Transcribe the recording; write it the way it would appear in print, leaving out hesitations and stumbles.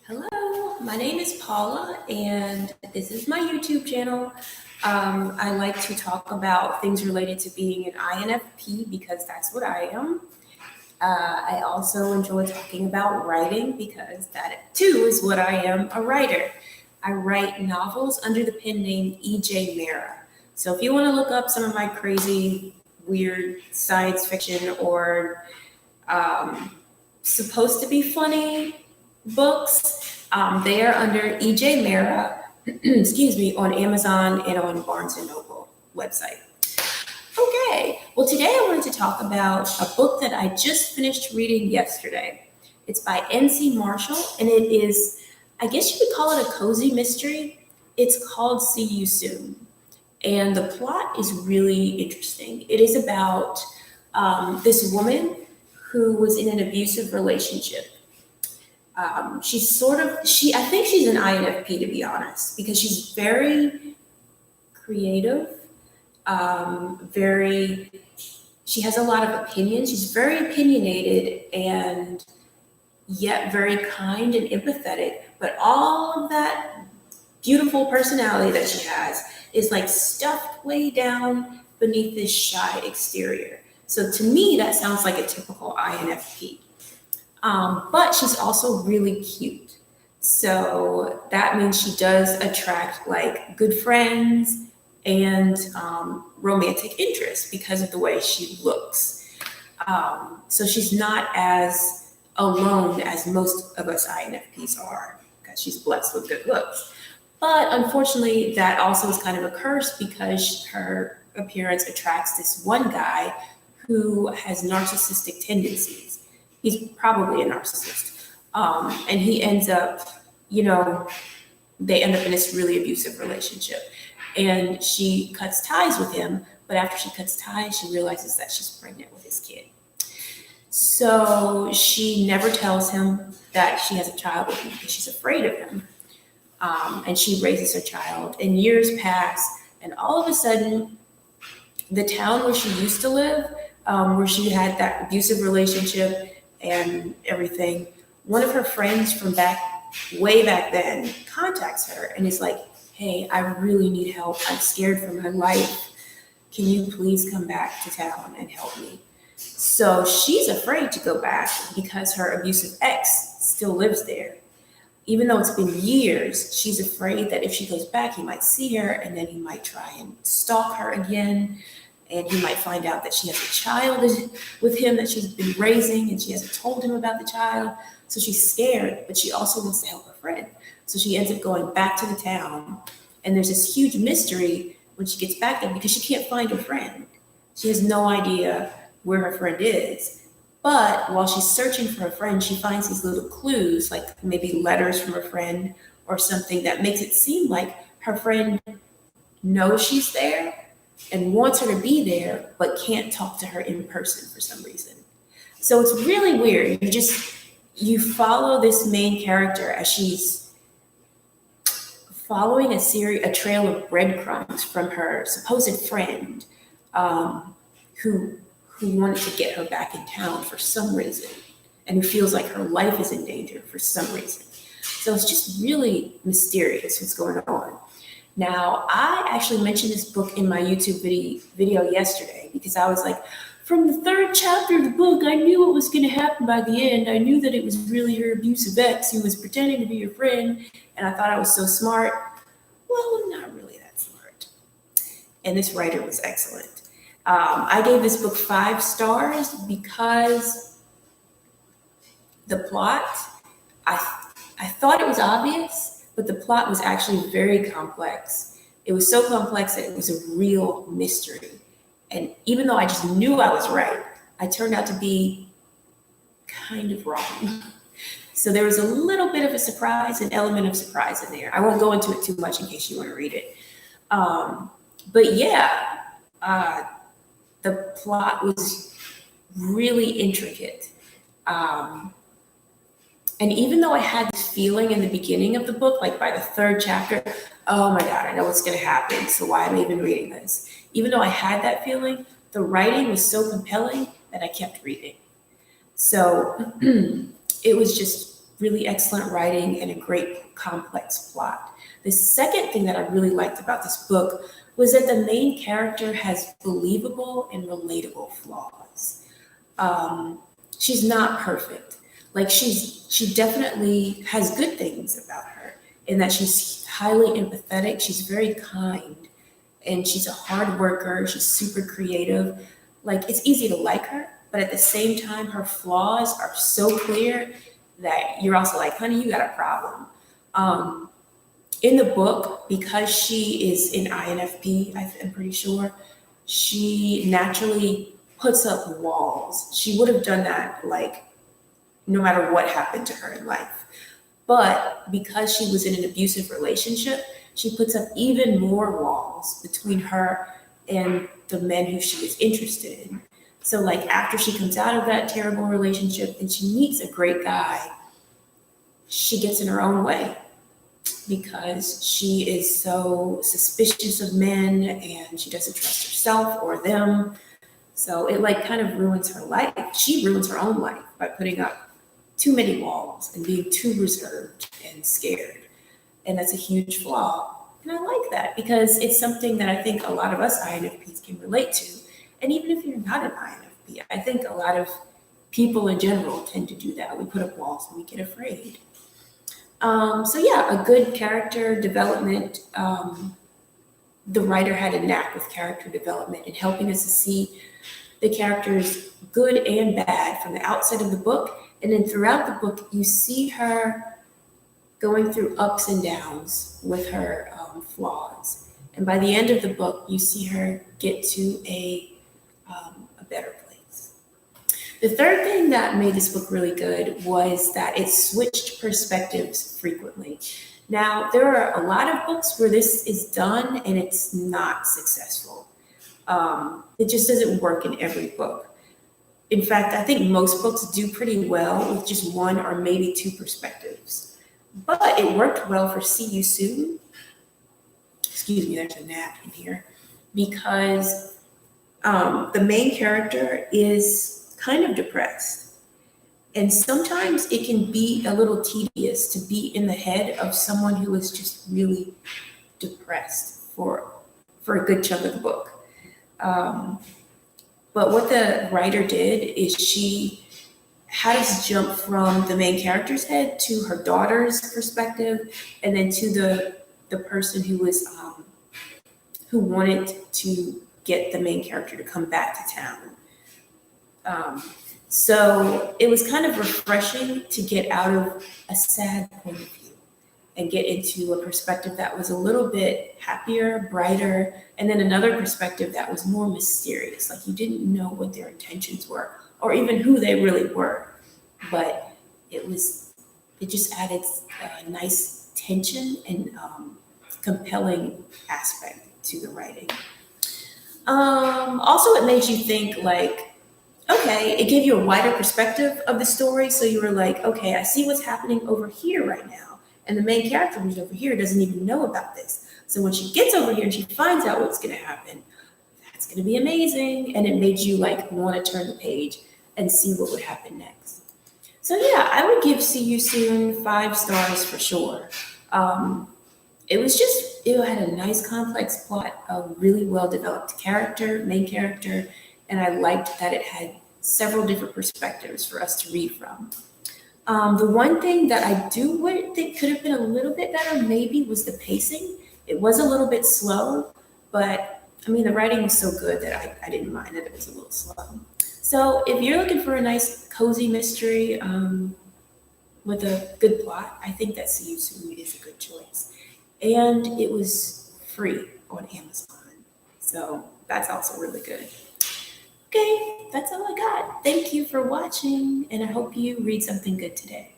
Hello, my name is Paula, and this is my YouTube channel. I like to talk about things related to being an INFP because that's what I am. I also enjoy talking about writing because that too is what I am, a writer. I write novels under the pen name EJ Mara. So if you want to look up some of my crazy, weird science fiction or supposed to be funny books. They are under EJ Mara, excuse me, on Amazon and on Barnes and Noble website. Okay, well, today I wanted to talk about a book that I just finished reading yesterday. It's by N.C. Marshall, and it is, I guess you could call it a cozy mystery. It's called See You Soon. And the plot is really interesting. It is about this woman who was in an abusive relationship. I think she's an INFP to be honest, because she's very creative, she has a lot of opinions. She's very opinionated and yet very kind and empathetic. But all of that beautiful personality that she has is like stuffed way down beneath this shy exterior. So to me, that sounds like a typical INFP. But she's also really cute. So that means she does attract like good friends and romantic interest because of the way she looks. So she's not as alone as most of us INFPs are because she's blessed with good looks. But unfortunately, that also is kind of a curse because her appearance attracts this one guy who has narcissistic tendencies. He's probably a narcissist. And he ends up, they end up in this really abusive relationship. And she cuts ties with him, but after she cuts ties, she realizes that she's pregnant with his kid. So she never tells him that she has a child with him because she's afraid of him. And she raises her child, and years pass, and all of a sudden, the town where she used to live, where she had that abusive relationship and everything, one of her friends from way back then contacts her and is like, hey, I really need help. I'm scared for my life. Can you please come back to town and help me? So she's afraid to go back because her abusive ex still lives there. Even though it's been years, she's afraid that if she goes back, he might see her and then he might try and stalk her again. And he might find out that she has a child with him that she's been raising and she hasn't told him about the child. So she's scared, but she also wants to help her friend. So she ends up going back to the town. And there's this huge mystery when she gets back there because she can't find her friend. She has no idea where her friend is. But while she's searching for her friend, she finds these little clues, like maybe letters from her friend or something that makes it seem like her friend knows she's there and wants her to be there, but can't talk to her in person for some reason. So it's really weird. You follow this main character as she's following a trail of breadcrumbs from her supposed friend, who wanted to get her back in town for some reason, and who feels like her life is in danger for some reason. So it's just really mysterious what's going on. Now, I actually mentioned this book in my YouTube video yesterday because I was like, from the third chapter of the book, I knew what was going to happen by the end. I knew that it was really her abusive ex who was pretending to be her friend, and I thought I was so smart. Well, not really that smart. And this writer was excellent. I gave this book 5 stars because the plot, I thought it was obvious, but the plot was actually very complex. It was so complex that it was a real mystery. And even though I just knew I was right, I turned out to be kind of wrong. So there was a little bit of a surprise, an element of surprise in there. I won't go into it too much in case you want to read it. But yeah, the plot was really intricate. And even though I had this feeling in the beginning of the book, like by the 3rd chapter, oh my God, I know what's going to happen. So why am I even reading this? Even though I had that feeling, the writing was so compelling that I kept reading. So it was just really excellent writing and a great complex plot. The second thing that I really liked about this book was that the main character has believable and relatable flaws. She's not perfect. Like she definitely has good things about her in that she's highly empathetic. She's very kind and she's a hard worker. She's super creative. Like it's easy to like her, but at the same time, her flaws are so clear that you're also like, honey, you got a problem. In the book, because she is in INFP, I'm pretty sure, she naturally puts up walls. She would have done that like no matter what happened to her in life. But because she was in an abusive relationship, she puts up even more walls between her and the men who she is interested in. So like after she comes out of that terrible relationship and she meets a great guy, she gets in her own way because she is so suspicious of men and she doesn't trust herself or them. So it like kind of ruins her life. She ruins her own life by putting up too many walls and being too reserved and scared. And that's a huge flaw. And I like that because it's something that I think a lot of us INFPs can relate to. And even if you're not an INFP, I think a lot of people in general tend to do that. We put up walls and we get afraid. So yeah, a good character development. The writer had a knack with character development and helping us to see the characters good and bad from the outset of the book. And then throughout the book, you see her going through ups and downs with her flaws. And by the end of the book, you see her get to a better place. The third thing that made this book really good was that it switched perspectives frequently. Now, there are a lot of books where this is done and it's not successful. It just doesn't work in every book. In fact, I think most books do pretty well with just one or maybe two perspectives. But it worked well for See You Soon. Excuse me, there's a gnat in here. Because the main character is kind of depressed. And sometimes it can be a little tedious to be in the head of someone who is just really depressed for a good chunk of the book. But what the writer did is she had us jump from the main character's head to her daughter's perspective, and then to the person who was who wanted to get the main character to come back to town. So it was kind of refreshing to get out of a sad point of view and get into a perspective that was a little bit happier, brighter, and then another perspective that was more mysterious. Like you didn't know what their intentions were or even who they really were. But it just added a nice tension and compelling aspect to the writing. Also, it made you think like, okay, it gave you a wider perspective of the story. So you were like, okay, I see what's happening over here right now. And the main character who's over here doesn't even know about this. So when she gets over here and she finds out what's going to happen, that's going to be amazing. And it made you like want to turn the page and see what would happen next. So yeah, I would give See You Soon 5 stars for sure. It had a nice complex plot, a really well-developed main character, and I liked that it had several different perspectives for us to read from. The one thing that I would think could have been a little bit better maybe was the pacing. It was a little bit slow, but I mean, the writing was so good that I didn't mind that it was a little slow. So if you're looking for a nice cozy mystery with a good plot, I think that See You Soon is a good choice. And it was free on Amazon. So that's also really good. Okay, that's all I got. Thank you for watching, and I hope you read something good today.